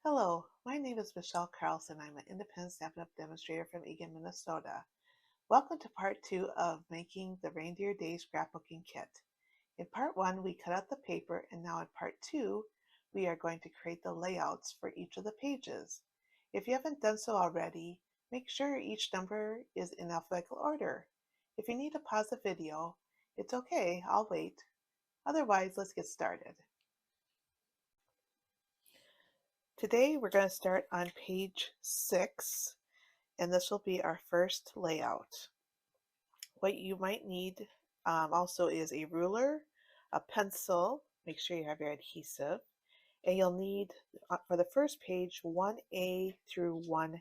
Hello, my name is Michelle Carlson. I'm an independent Stampin' Up! Demonstrator from Eagan, Minnesota. Welcome to part 2 of making the Reindeer Day Scrapbooking Kit. In part 1, we cut out the paper, and now in part 2, we are going to create the layouts for each of the pages. If you haven't done so already, make sure each number is in alphabetical order. If you need to pause the video, it's okay, I'll wait. Otherwise, let's get started. Today we're going to start on page 6, and this will be our first layout. What you might need also is a ruler, a pencil, make sure you have your adhesive, and you'll need, for the first page, 1A through 1M.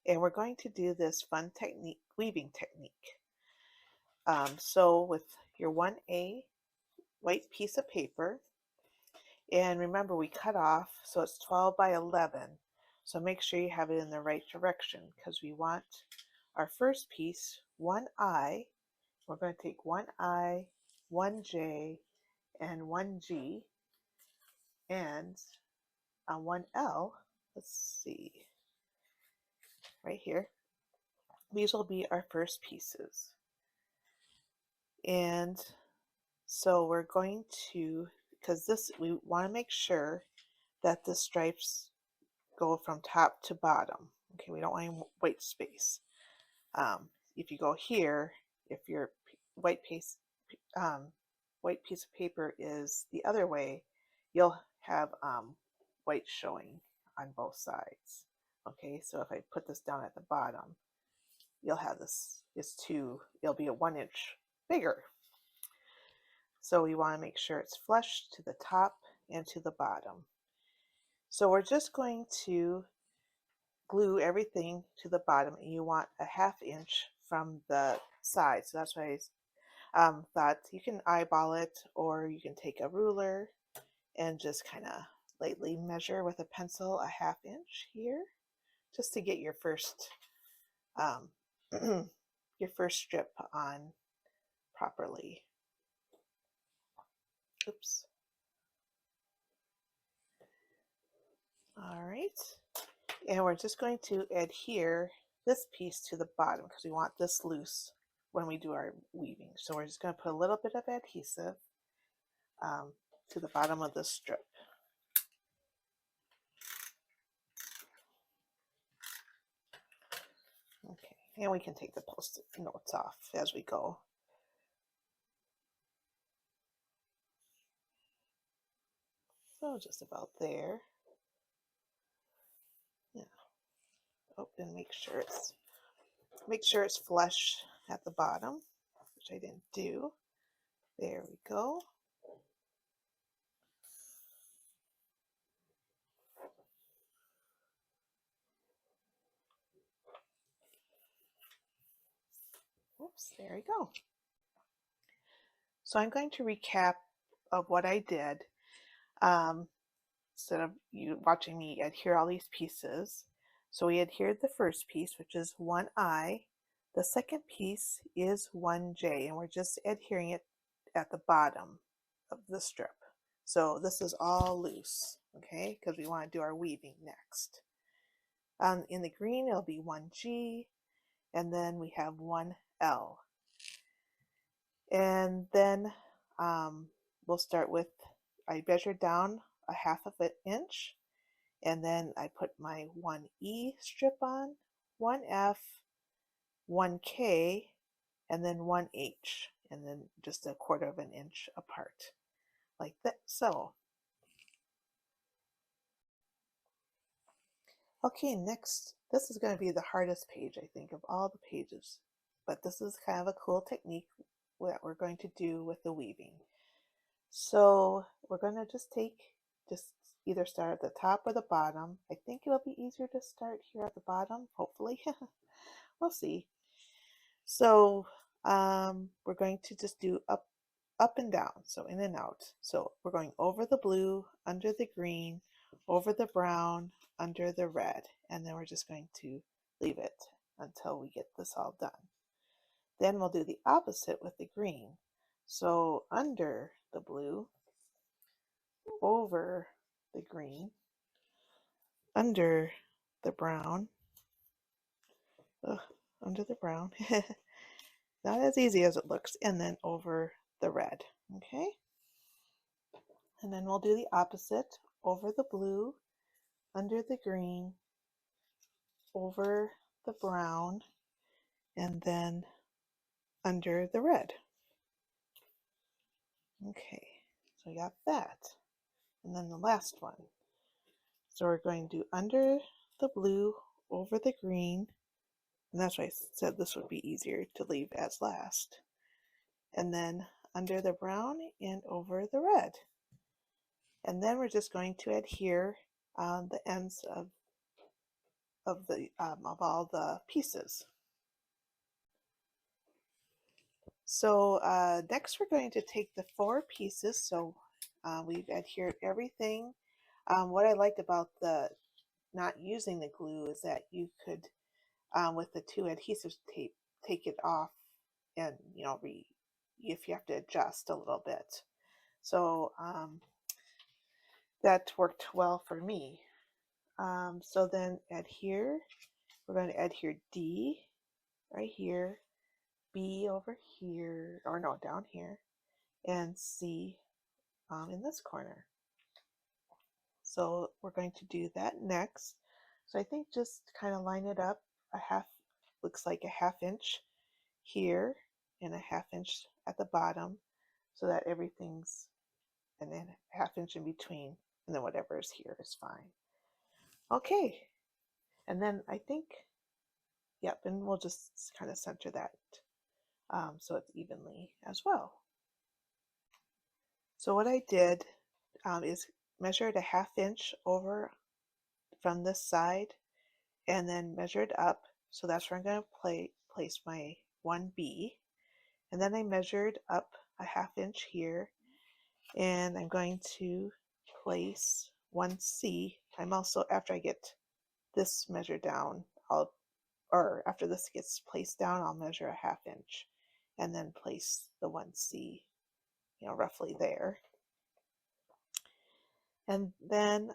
And we're going to do this fun technique, weaving technique. So with your 1A white piece of paper, and remember we cut off, so it's 12 by 11. So make sure you have it in the right direction because we want our first piece, 1I. We're going to take 1I, 1J, and 1G. And on 1L, let's see, right here, these will be our first pieces. And so we're going to, because this, we want to make sure that the stripes go from top to bottom. Okay, we don't want any white space. If you go here, if your white piece of paper is the other way, you'll have white showing on both sides. Okay, so if I put this down at the bottom, you'll have this it'll be a 1 inch bigger. So we want to make sure it's flush to the top and to the bottom. So we're just going to glue everything to the bottom, and you want a 1/2 inch from the side. So that's why I thought you can eyeball it, or you can take a ruler and just kind of lightly measure with a pencil a 1/2 inch here, just to get your first your first strip on properly. Oops. All right, and we're just going to adhere this piece to the bottom because we want this loose when we do our weaving. So we're just going to put a little bit of adhesive to the bottom of the strip. Okay, and we can take the post-it notes off as we go. So just about there. Yeah. Oh, and make sure it's flush at the bottom, which I didn't do. There we go. Oops, there we go. So I'm going to recap of what I did. Instead of you watching me adhere all these pieces. So we adhered the first piece, which is 1I. The second piece is 1J, and we're just adhering it at the bottom of the strip. So this is all loose, okay, because we want to do our weaving next. In the green, it'll be 1G, and then we have 1L. And then we'll start with, I measured down a 1/2 inch, and then I put my 1E strip on, 1F, 1K, and then 1H, and then just a 1/4 inch apart, like that. So, okay, next, this is going to be the hardest page, I think, of all the pages, but this is kind of a cool technique that we're going to do with the weaving. So we're going to just either start at the top or the bottom. I think it'll be easier to start here at the bottom, hopefully. We'll see. So we're going to just do up and down, so in and out. So we're going over the blue, under the green, over the brown, under the red, and then we're just going to leave it until we get this all done. Then we'll do the opposite with the green. So under the blue, over the green, under the brown. Ugh, under the brown. Not as easy as it looks. And then over the red. Okay? And then we'll do the opposite. Over the blue, under the green, over the brown, and then under the red. Okay, so we got that. And then the last one. So we're going to do under the blue, over the green, and that's why I said this would be easier to leave as last. And then under the brown and over the red. And then we're just going to adhere the ends of all the pieces. So next we're going to take the 4 pieces. So we've adhered everything. What I liked about the not using the glue is that you could, with the 2 adhesive tape, take it off and, you know, if you have to adjust a little bit. So that worked well for me. So then adhere, we're going to adhere D right here, B over here, or no, down here, and C in this corner. So we're going to do that next. So I think just kind of line it up looks like a ½ inch here and a ½ inch at the bottom, so that everything's, and then a ½ inch in between, and then whatever is here is fine. Okay, and then I think, yep, and we'll just kind of center that so it's evenly as well. So what I did is measured a ½ inch over from this side and then measured up. So that's where I'm going to place my 1B. And then I measured up a ½ inch here, and I'm going to place 1C. I'm also, after I get this measured down, after this gets placed down, I'll measure a ½ inch and then place the 1C, you know, roughly there. And then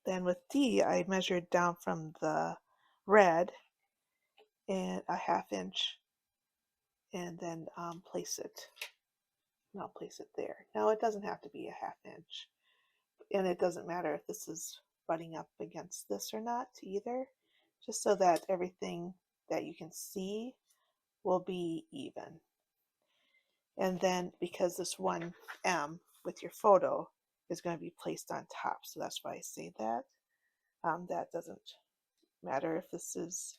with D, I measured down from the red and a ½ inch, and then place it. And I'll place it there. Now it doesn't have to be a ½ inch, and it doesn't matter if this is butting up against this or not either, just so that everything that you can see will be even. And then because this 1M with your photo is going to be placed on top, so that's why I say that. That doesn't matter if this is,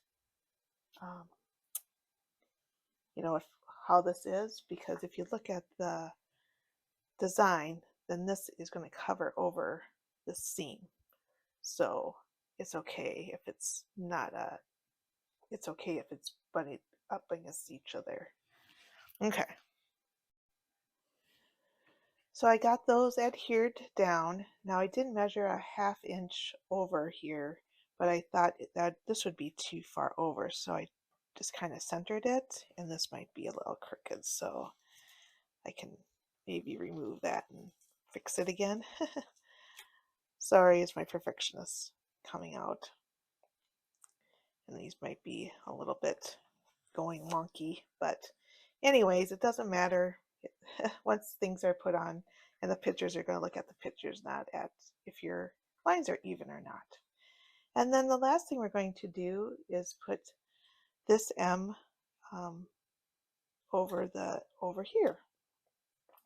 you know, how this is, because if you look at the design, then this is going to cover over the seam. So it's okay if it's not it's okay if it's butted up against each other. Okay. So I got those adhered down. Now I did measure a ½ inch over here, but I thought that this would be too far over, so I just kind of centered it, and this might be a little crooked, so I can maybe remove that and fix it again. Sorry, it's my perfectionist coming out. And these might be a little bit going wonky, but anyways, it doesn't matter. Once things are put on, and the pictures are going to look at the pictures, not at if your lines are even or not. And then the last thing we're going to do is put this M over here.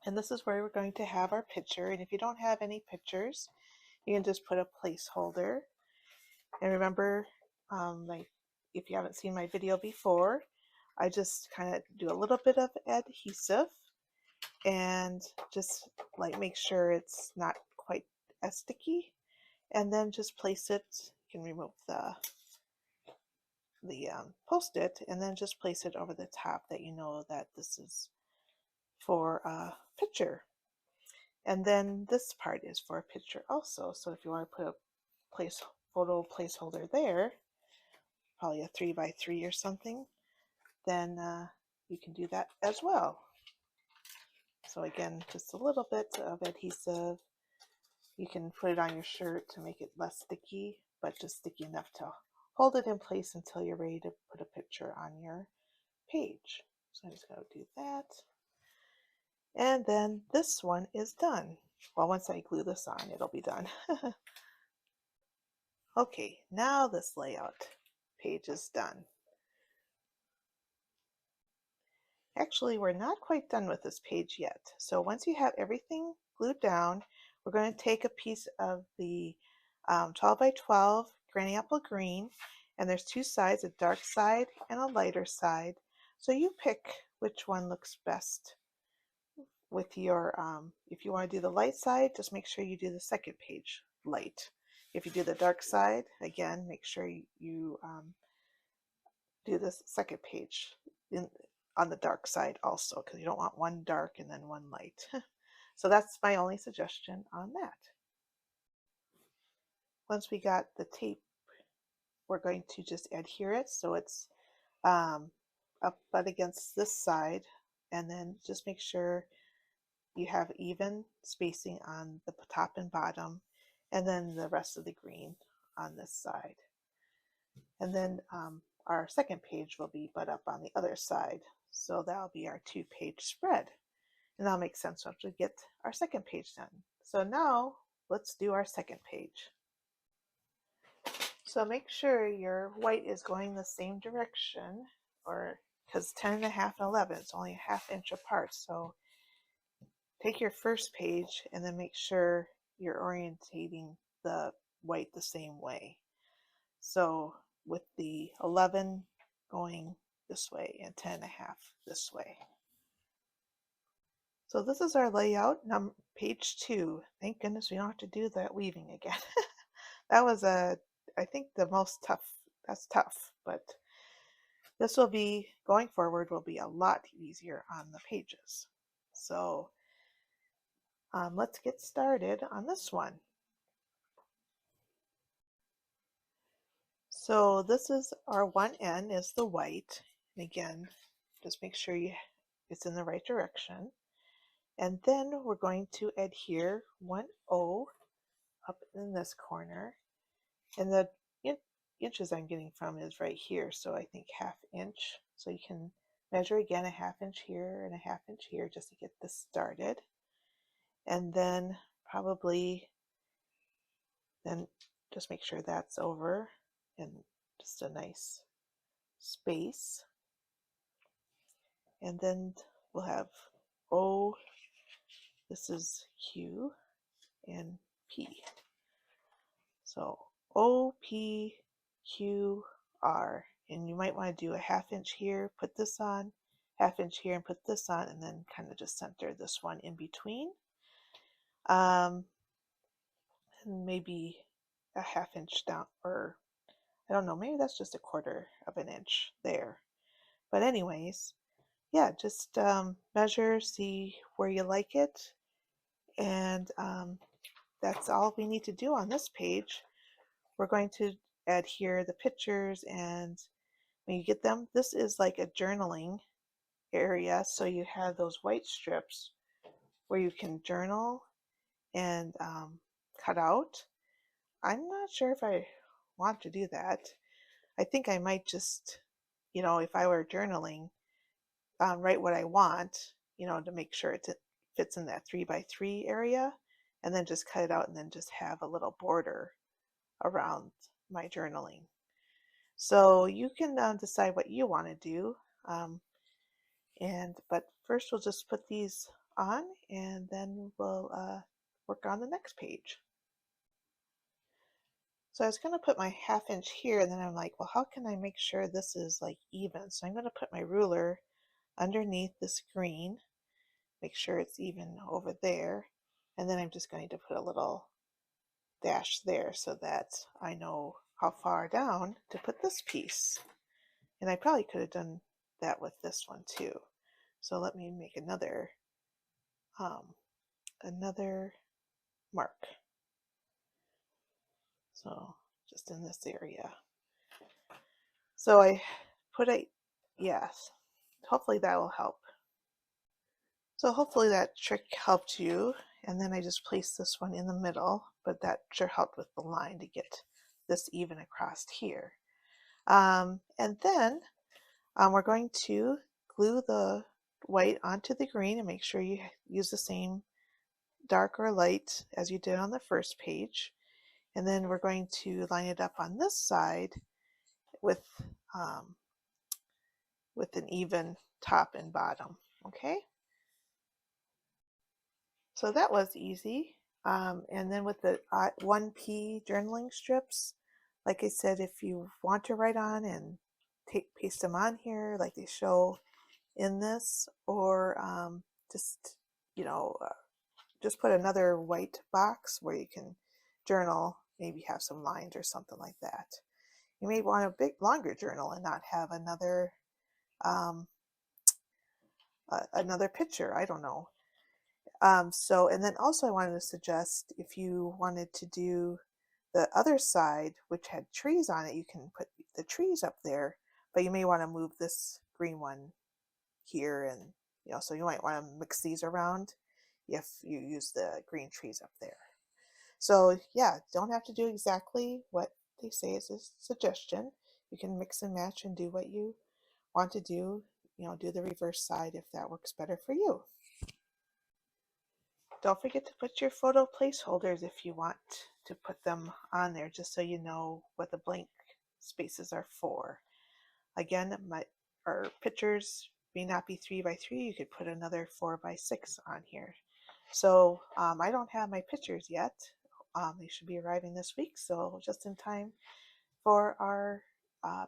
And this is where we're going to have our picture. And if you don't have any pictures, you can just put a placeholder. And remember, like if you haven't seen my video before, I just kind of do a little bit of adhesive and just like make sure it's not quite as sticky, and then just place it. You can remove the post-it and then just place it over the top, that you know that this is for a picture. And then this part is for a picture also. So if you want to put a photo placeholder there, probably a 3x3 or something, then you can do that as well. So again, just a little bit of adhesive, You can put it on your shirt to make it less sticky, but just sticky enough to hold it in place until you're ready to put a picture on your page. So I'm just going to do that. And then this one is done. Well, once I glue this on, it'll be done. Okay, now this layout page is done. Actually, we're not quite done with this page yet. So once you have everything glued down, we're going to take a piece of the 12 by 12 granny apple green, and there's two sides, a dark side and a lighter side. So you pick which one looks best with your, if you want to do the light side, just make sure you do the second page light. If you do the dark side, again, make sure you do this second page on the dark side also, because you don't want one dark and then one light. So that's my only suggestion on that. Once we got the tape, we're going to just adhere it so it's up but against this side, and then just make sure you have even spacing on the top and bottom, and then the rest of the green on this side. And then our second page will be butt up on the other side. So that'll be our 2-page spread. And that'll make sense once we get our second page done. So now let's do our second page. So make sure your white is going the same direction, or because 10 and a half and 11 is only a ½ inch apart. So take your first page and then make sure you're orientating the white the same way. So with the 11 going this way and 10 and a half this way. So this is our layout, page 2. Thank goodness we don't have to do that weaving again. That was I think the most tough. That's tough, but this will be, going forward, will be a lot easier on the pages. So let's get started on this one. So this is our one end is the white. And again, just make sure it's in the right direction. And then we're going to adhere one O up in this corner. And the inches I'm getting from is right here. So I think ½ inch. So you can measure again a ½ inch here and a ½ inch here just to get this started. And then probably then just make sure that's over and just a nice space. And then we'll have O, this is Q, and P. So O, P, Q, R. And you might want to do a ½ inch here, put this on, ½ inch here and put this on, and then kind of just center this one in between. And maybe a ½ inch down, or I don't know, maybe that's just a ¼ of an inch there. But anyways, yeah, just measure, see where you like it, and that's all we need to do on this page. We're going to adhere the pictures, and when you get them, this is like a journaling area, so you have those white strips where you can journal and cut out. I'm not sure if I want to do that. I think I might just, if I were journaling, write what I want, to make sure it fits in that 3 by 3 area, and then just cut it out and then just have a little border around my journaling. So you can decide what you want to do. But first we'll just put these on, and then we'll work on the next page. So I was going to put my ½ inch here, and then I'm like, well, how can I make sure this is like even? So I'm going to put my ruler underneath this green, make sure it's even over there, and then I'm just going to put a little dash there so that I know how far down to put this piece. And I probably could have done that with this one too. So let me make another mark. So just in this area. So I put yes, hopefully that will help. So hopefully that trick helped you, and then I just placed this one in the middle, but that sure helped with the line to get this even across here. And then we're going to glue the white onto the green and make sure you use the same dark or light as you did on the first page. And then we're going to line it up on this side with an even top and bottom. Okay, so that was easy. And then with the 1P journaling strips, like I said, if you want to write on and paste them on here like they show in this, or just, you know, just put another white box where you can journal, maybe have some lines or something like that. You may want a big longer journal and not have um, another picture. I don't know. And then also I wanted to suggest, if you wanted to do the other side, which had trees on it, you can put the trees up there, but you may want to move this green one here, and so you might want to mix these around if you use the green trees up there. So yeah, don't have to do exactly what they say as a suggestion. You can mix and match and do what you want to do. Do the reverse side if that works better for you. Don't forget to put your photo placeholders if you want to put them on there, just so you know what the blank spaces are for. Again, our pictures may not be 3x3. You could put another 4x6 on here. So I don't have my pictures yet. They should be arriving this week, so just in time for our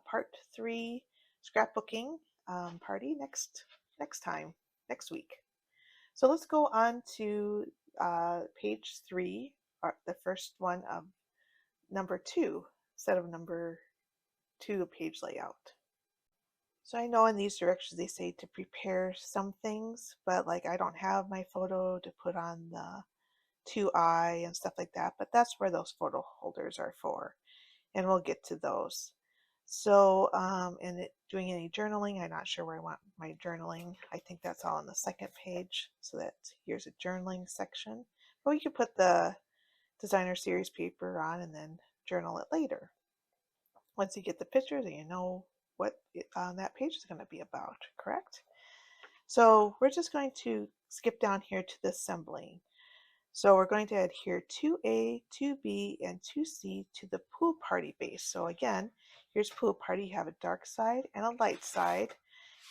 part 3 scrapbooking party next week. So let's go on to page 3, the first one of number 2, instead of number 2 page layout. So I know in these directions they say to prepare some things, but like I don't have my photo to put on the 2i and stuff like that, but that's where those photo holders are for, and we'll get to those. So doing any journaling, I'm not sure where I want my journaling. I think that's all on the second page, so that here's a journaling section, but we could put the designer series paper on and then journal it later once you get the pictures and you know what that page is going to be about, correct? So we're just going to skip down here to the assembling. So we're going to add here 2A, 2B, and 2C to the pool party base. So again, here's pool party. You have a dark side and a light side.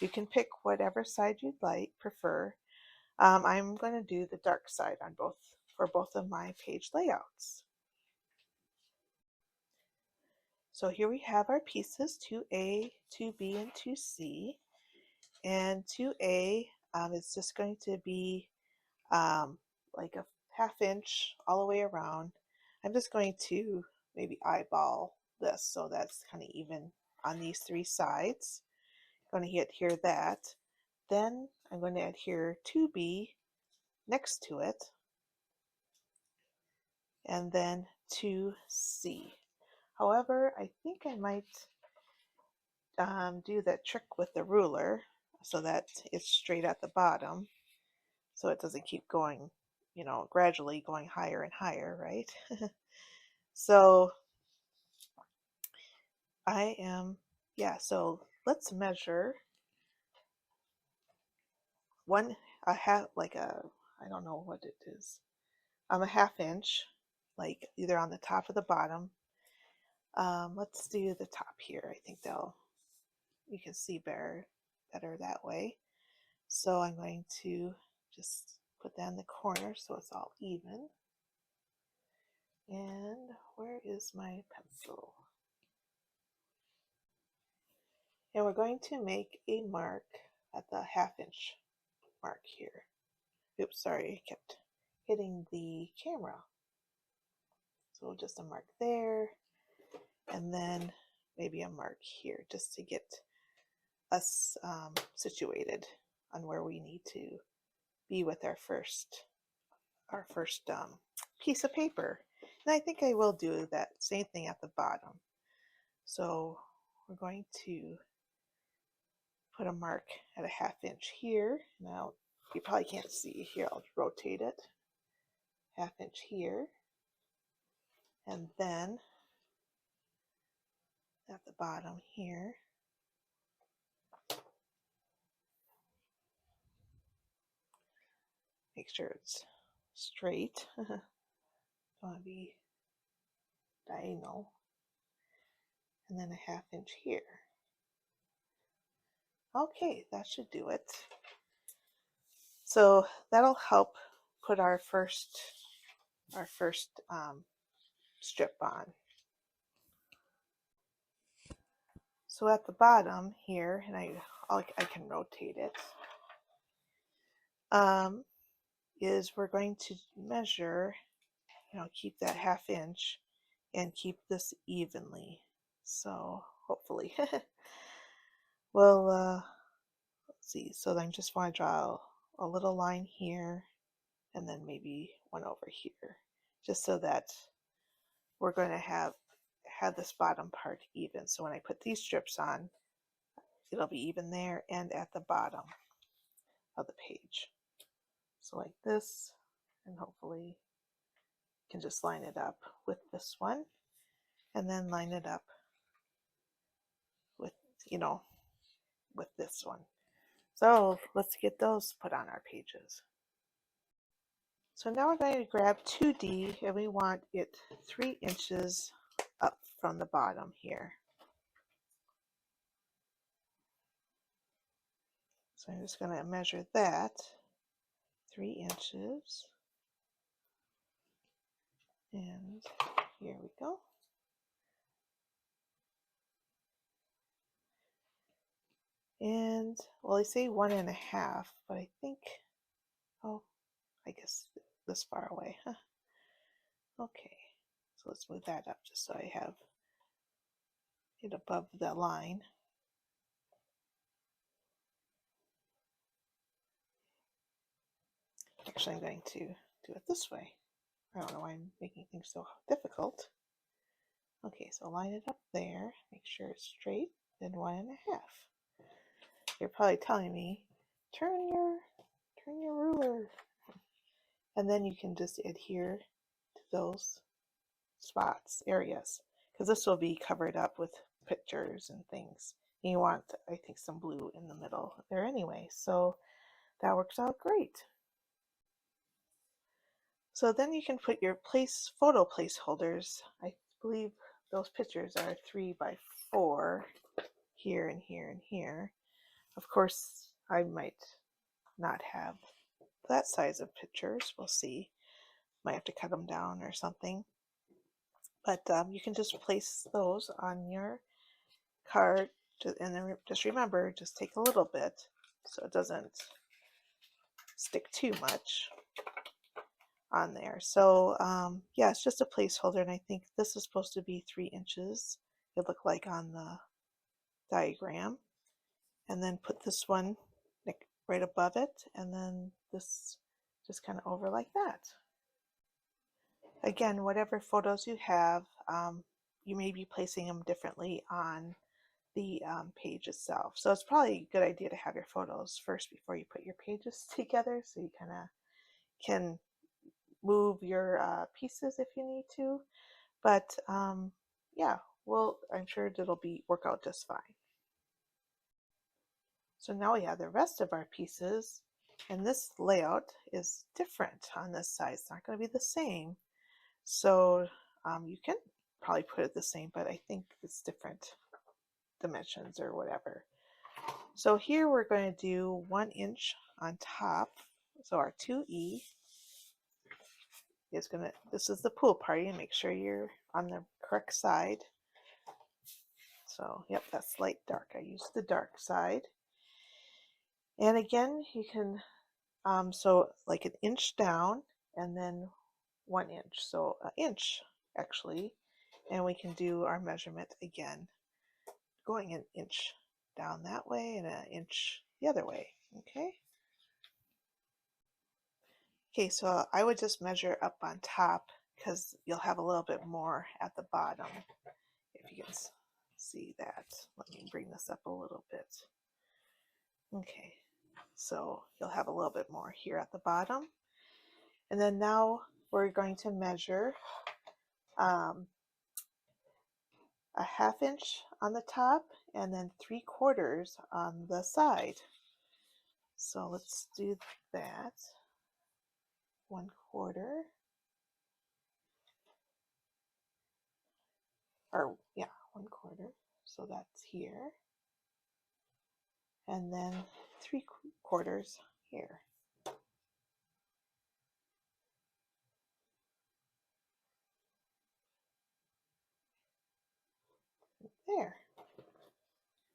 You can pick whatever side you'd prefer. I'm going to do the dark side for both of my page layouts. So here we have our pieces, 2A, 2B, and 2C. And 2A is just going to be like a ½ inch all the way around. I'm just going to maybe eyeball this so that's kind of even on these 3 sides. I'm going to adhere that. Then I'm going to adhere 2B next to it, and then 2C. However, I think I might do that trick with the ruler so that it's straight at the bottom, so it doesn't keep going, gradually going higher and higher, right? So so let's measure I don't know what it is. A ½ inch, like either on the top or the bottom. Let's do the top here. I think you can see better that way. So I'm going to just put that in the corner so it's all even. And where is my pencil? And we're going to make a mark at the ½ inch mark here. Oops, sorry, I kept hitting the camera. So just a mark there, and then maybe a mark here just to get us situated on where we need to be with our first piece of paper. And I think I will do that same thing at the bottom. So we're going to put a mark at a ½ inch here. Now you probably can't see here, I'll rotate it. 1/2 inch here, and then at the bottom here, make sure it's straight. Don't want to be diagonal, and then 1/2 inch here. Okay, that should do it. So that'll help put our first strip on. So at the bottom here, and I can rotate it, is we're going to measure, keep that 1/2 inch and keep this evenly. So hopefully, well, let's see. So I just want to draw a little line here, and then maybe one over here, just so that we're going to have this bottom part even. So when I put these strips on, it'll be even there and at the bottom of the page. So like this, and hopefully can just line it up with this one, and then line it up with, with this one. So let's get those put on our pages. So now we're going to grab 2D, and we want it 3 inches up from the bottom here. So I'm just going to measure that, 3 inches, and here we go. And, well, I say 1.5, but I think, oh, I guess this far away, huh? Okay, so let's move that up just so I have it above the line. Actually, I'm going to do it this way. I don't know why I'm making things so difficult. Okay, so line it up there, make sure it's straight, then 1.5. You're probably telling me, turn your ruler. And then you can just adhere to those spots, areas, because this will be covered up with pictures and things. And you want, I think, some blue in the middle there anyway, so that works out great. So then you can put your photo placeholders. I believe those pictures are 3 by 4 here and here and here. Of course, I might not have that size of pictures. We'll see. Might have to cut them down or something. But you can just place those on your card, and then just remember, just take a little bit so it doesn't stick too much on there. So yeah, it's just a placeholder, and I think this is supposed to be 3 inches. It looked like on the diagram. And then put this one like right above it, and then this just kind of over like that. Again, whatever photos you have, you may be placing them differently on the page itself. So it's probably a good idea to have your photos first before you put your pages together, so you kind of can move your pieces if you need to. But yeah, well, I'm sure it'll work out just fine. So now we have the rest of our pieces, and this layout is different on this side. It's not going to be the same. So you can probably put it the same, but I think it's different dimensions or whatever. So here we're going to do 1 inch on top. So our 2E is going to, this is the pool party, and make sure you're on the correct side. So, yep, that's light dark. I used the dark side. And again, you can, so like 1 inch down, and then 1 inch. So 1 inch actually, and we can do our measurement again, going 1 inch down that way and 1 inch the other way. Okay, so I would just measure up on top, because you'll have a little bit more at the bottom, if you can see that. Let me bring this up a little bit. Okay, so you'll have a little bit more here at the bottom. And then now we're going to measure a 1/2 inch on the top and then 3/4 on the side. So let's do that. 1/4, or yeah, 1/4. So that's here. And then 3/4 here. There.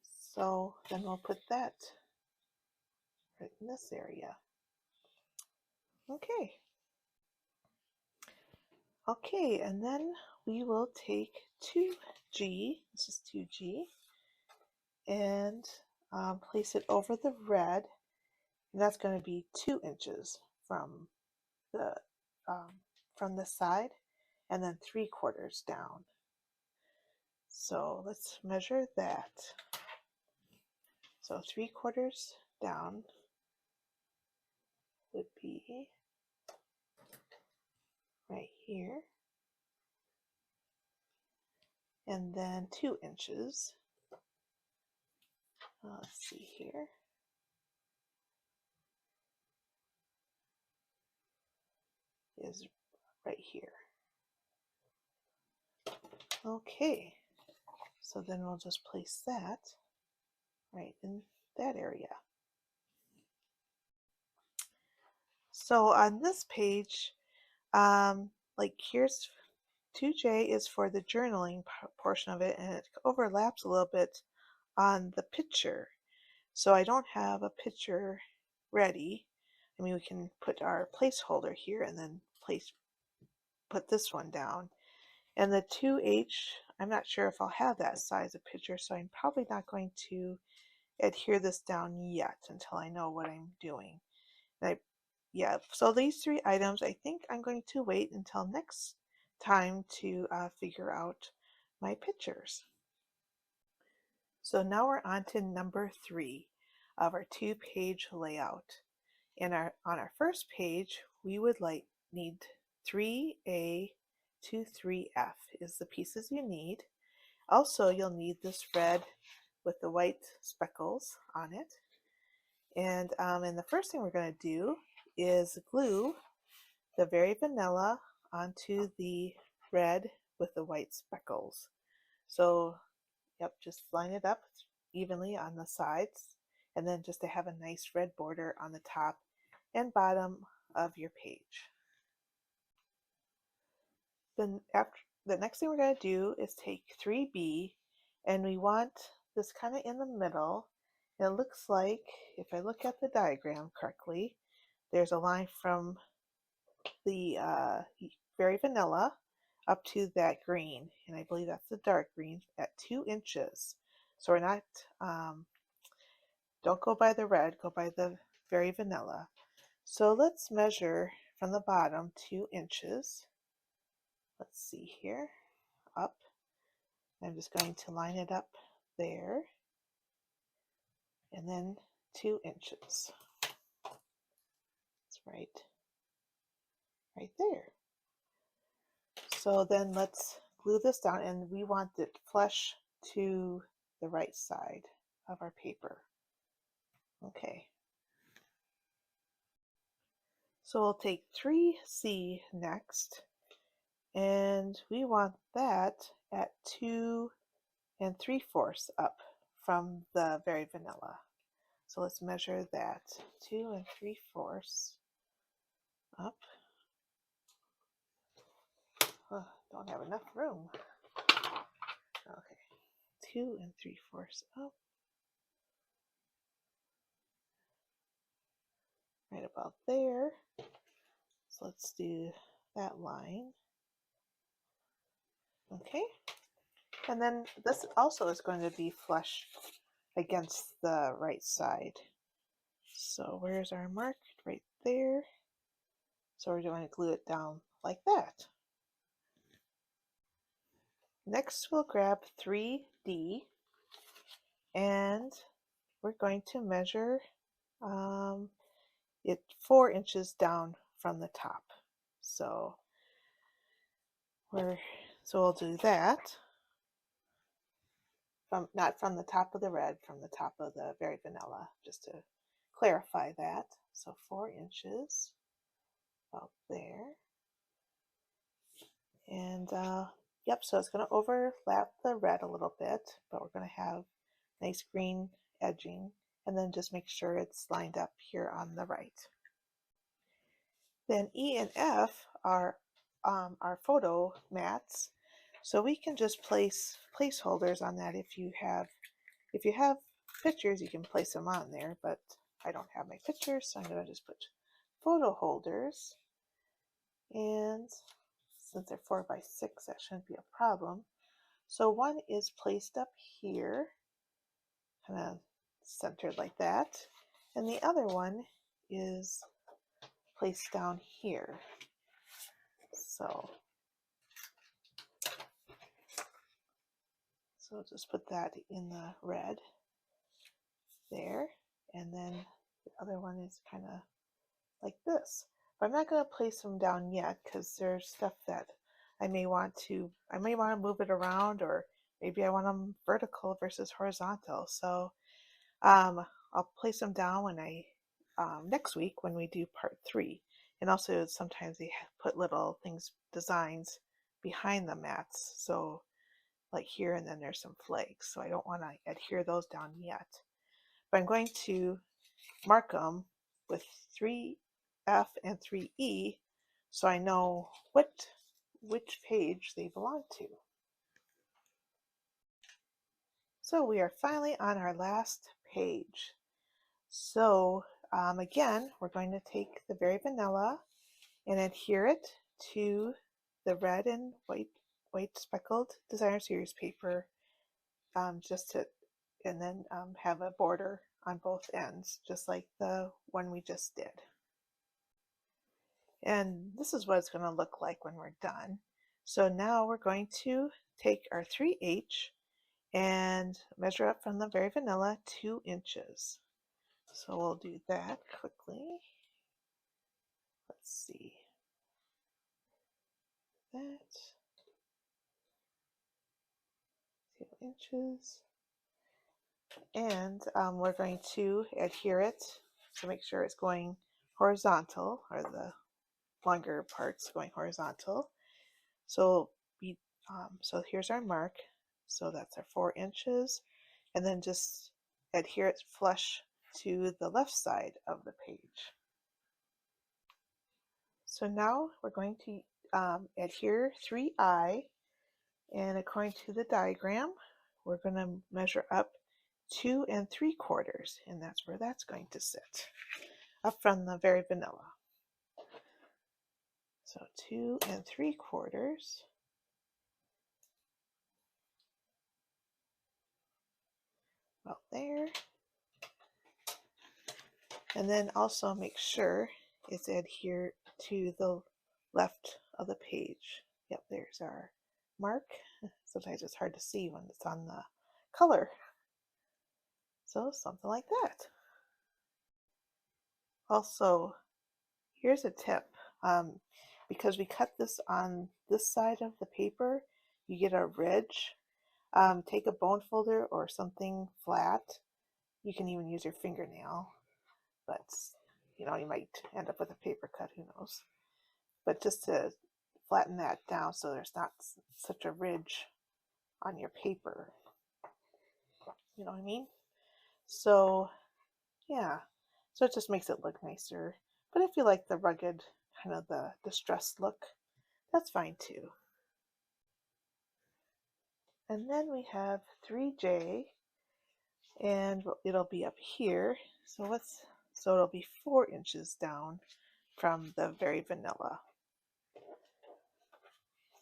So then we'll put that right in this area. Okay. Okay, and then we will take 2G, this is 2G, and place it over the red, and that's going to be 2 inches the from the side, and then 3/4 down. So let's measure that. So 3/4 down would be right here, and then 2 inches. Let's see here. Is right here. Okay, so then we'll just place that right in that area. So on this page, like here's 2J is for the journaling portion of it, and it overlaps a little bit on the picture. So I don't have a picture ready. I mean, we can put our placeholder here and then put this one down. And the 2H, I'm not sure if I'll have that size of picture, so I'm probably not going to adhere this down yet until I know what I'm doing. Yeah, so these 3 items, I think I'm going to wait until next time to figure out my pictures. So now we're on to number 3 of our 2-page layout. On our first page, we would need 3A to 3F is the pieces you need. Also, you'll need this red with the white speckles on it. And the first thing we're going to do is glue the Very Vanilla onto the red with the white speckles. So, yep, just line it up evenly on the sides, and then just to have a nice red border on the top and bottom of your page. Then the next thing we're going to do is take 3B, and we want this kind of in the middle. It looks like, if I look at the diagram correctly, there's a line from the Very Vanilla up to that green, and I believe that's the dark green at 2 inches. So we're not, don't go by the red, go by the Very Vanilla. So let's measure from the bottom 2 inches. Let's see here, up. I'm just going to line it up there, and then 2 inches. It's right there. So then let's glue this down, and we want it flush to the right side of our paper. Okay. So we'll take 3C next, and we want that at 2 3/4 up from the Very Vanilla. So let's measure that, 2 3/4 up. Oh, don't have enough room. Okay, 2 3/4 up. Right about there. So let's do that line. Okay, and then this also is going to be flush against the right side. So where's our mark? Right there. So we're going to glue it down like that. Next we'll grab 3D, and we're going to measure it 4 inches down from the top. So So we'll do that. Not from the top of the red, from the top of the very vanilla, just to clarify that. So 4 inches, about there. And yep, so it's going to overlap the red a little bit, but we're going to have nice green edging, and then just make sure it's lined up here on the right. Then E and F are our photo mats, so we can just place placeholders on that. If you have pictures, you can place them on there, but I don't have my pictures, so I'm going to just put photo holders. And since they're 4 by 6, that shouldn't be a problem. So one is placed up here, kind of centered like that, and the other one is placed down here. So just put that in the red there, and then the other one is kind of like this. But I'm not going to place them down yet because there's stuff that I may want to move it around, or maybe I want them vertical versus horizontal. So I'll place them down when next week when we do part 3. And also sometimes they put little things, designs behind the mats. So like here, and then there's some flakes. So I don't want to adhere those down yet. But I'm going to mark them with 3F and 3E so I know which page they belong to. So we are finally on our last page. So again, we're going to take the very vanilla and adhere it to the red and white speckled designer series paper, and then have a border on both ends, just like the one we just did. And this is what it's going to look like when we're done. So now we're going to take our 3H and measure up from the very vanilla 2 inches. So we'll do that quickly. Let's see. That 2 inches. And we're going to adhere it to make sure it's going horizontal, or the longer parts going horizontal. So so here's our mark. So that's our 4 inches, and then just adhere it flush to the left side of the page. So now we're going to adhere 3I, and according to the diagram, we're going to measure up 2 3/4, and that's where that's going to sit, up from the very vanilla. So 2 3/4. About there. And then also make sure it's adhered to the left of the page. Yep, there's our mark. Sometimes it's hard to see when it's on the color. So something like that. Also, here's a tip. Because we cut this on this side of the paper, you get a ridge. Take a bone folder or something flat. You can even use your fingernail, but you might end up with a paper cut, who knows. But just to flatten that down so there's not such a ridge on your paper. You know what I mean? So yeah, so it just makes it look nicer. But if you like the rugged, kind of the distressed look, that's fine too. And then we have 3J, and it'll be up here. So it'll be 4 inches down from the very vanilla.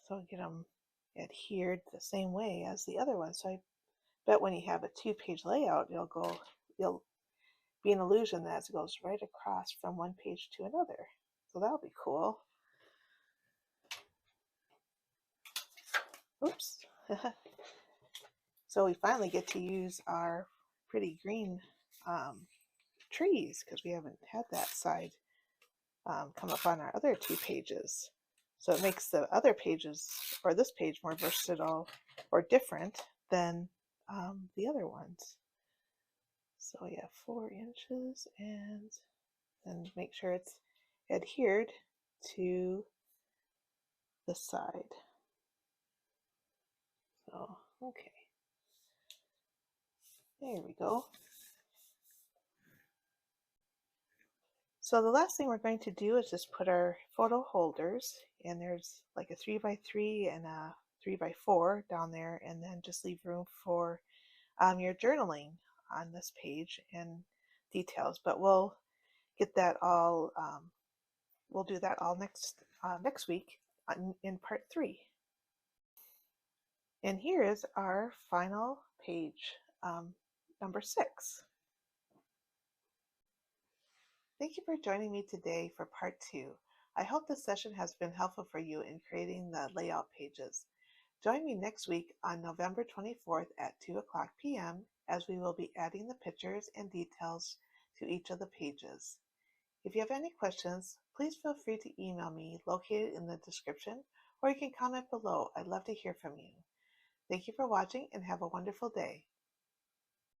So get them adhered the same way as the other one. So I bet when you have a 2-page layout, it'll be an illusion that it goes right across from one page to another. So that'll be cool. Oops. So we finally get to use our pretty green trees, because we haven't had that side come up on our other 2 pages. So it makes the other pages, or this page, more versatile or different than the other ones. So yeah, 4 inches, and then make sure it's adhered to the side. So, okay, there we go. So the last thing we're going to do is just put our photo holders, and there's like a 3x3 and a 3x4 down there, and then just leave room for your journaling on this page and details. But we'll get that all, we'll do that all next week in part 3. And here is our final page, number 6. Thank you for joining me today for part 2. I hope this session has been helpful for you in creating the layout pages. Join me next week on November 24th at 2 o'clock p.m. as we will be adding the pictures and details to each of the pages. If you have any questions, please feel free to email me located in the description, or you can comment below. I'd love to hear from you. Thank you for watching and have a wonderful day.